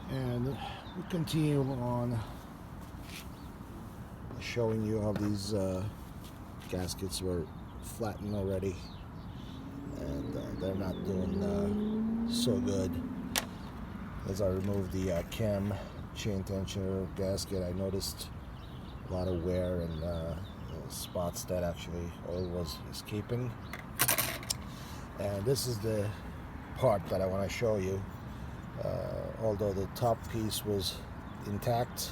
And we continue on showing you how these gaskets were flattened already, and they're not doing so good. As I removed the cam chain tensioner gasket, I noticed a lot of wear and spots that actually oil was escaping. And this is the part that I want to show you. Although the top piece was intact,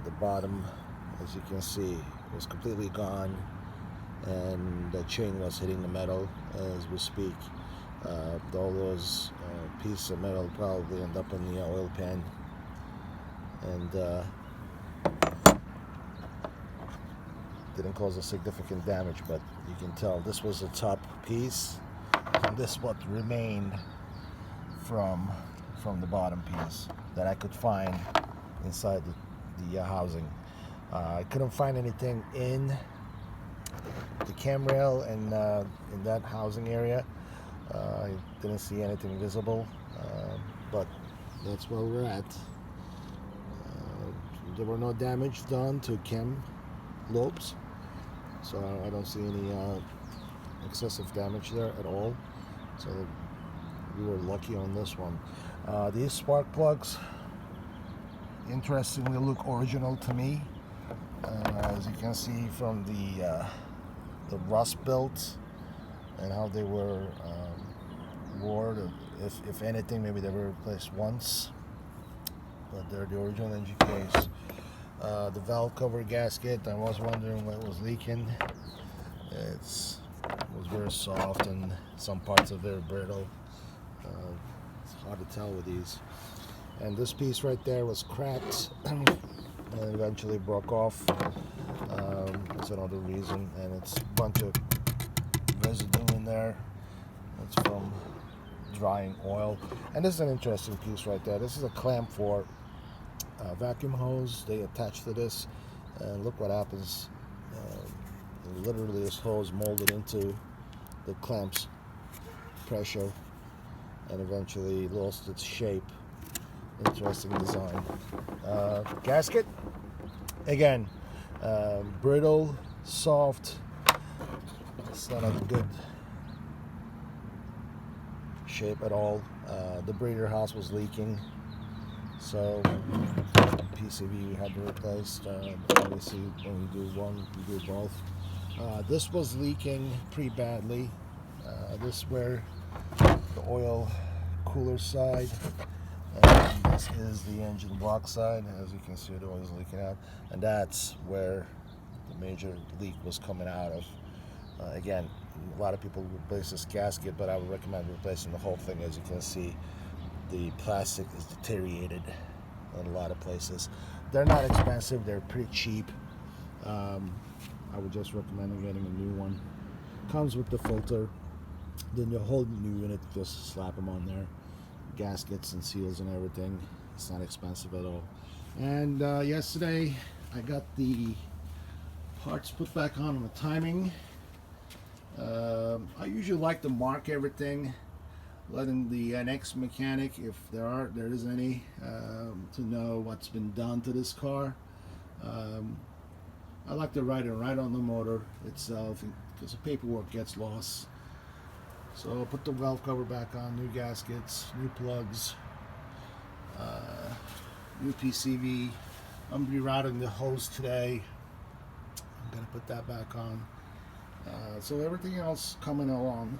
the bottom, as you can see, was completely gone, and the chain was hitting the metal as we speak. All those pieces of metal probably end up in the oil pan, and didn't cause a significant damage, but you can tell this was the top piece, and this what remained from the bottom piece that I could find inside the housing. I couldn't find anything in the cam rail and in that housing area. I didn't see anything visible, but that's where we're at. There were no damage done to cam lobes, so I don't see any excessive damage there at all. So we were lucky on this one. These spark plugs, interestingly, look original to me. As you can see from the rust belt and how they were worn. If anything, maybe they were replaced once, but they're the original engine case. The valve cover gasket, I was wondering what was leaking. It was very soft, and some parts are very brittle. It's hard to tell with these. And this piece right there was cracked and eventually broke off. That's another reason, and it's a bunch of residue in there. It's from drying oil. And this is an interesting piece right there. This is a clamp for vacuum hose. They attach to this, and look what happens. Literally, this hose molded into the clamp's pressure and eventually lost its shape. Interesting design. Gasket, again, brittle, soft. It's not a good shape at all. The breather house was leaking, so PCV had to replace. Obviously, when you do one, you do both. This was leaking pretty badly. This where the oil cooler side, and this is the engine block side. As you can see, the oil is leaking out, and that's where the major leak was coming out of. Again, a lot of people replace this gasket, but I would recommend replacing the whole thing. As you can see, the plastic is deteriorated in a lot of places. They're not expensive, they're pretty cheap. I would just recommend getting a new one. Comes with the filter, then your whole new unit, just slap them on there. Gaskets and seals and everything. It's not expensive at all. And yesterday I got the parts put back on the timing. I usually like to mark everything, letting the next mechanic, if there is any, to know what's been done to this car. I like to write it right on the motor itself, because the paperwork gets lost. So I'll put the valve cover back on, new gaskets, new plugs, new PCV. I'm rerouting the hose today. I'm going to put that back on. So everything else coming along.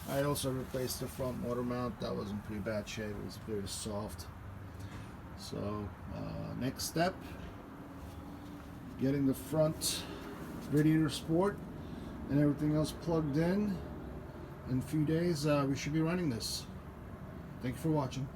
I also replaced the front motor mount. That was in pretty bad shape. It was very soft. So next step, getting the front radiator sport and everything else plugged in. In a few days we should be running this. Thank you for watching.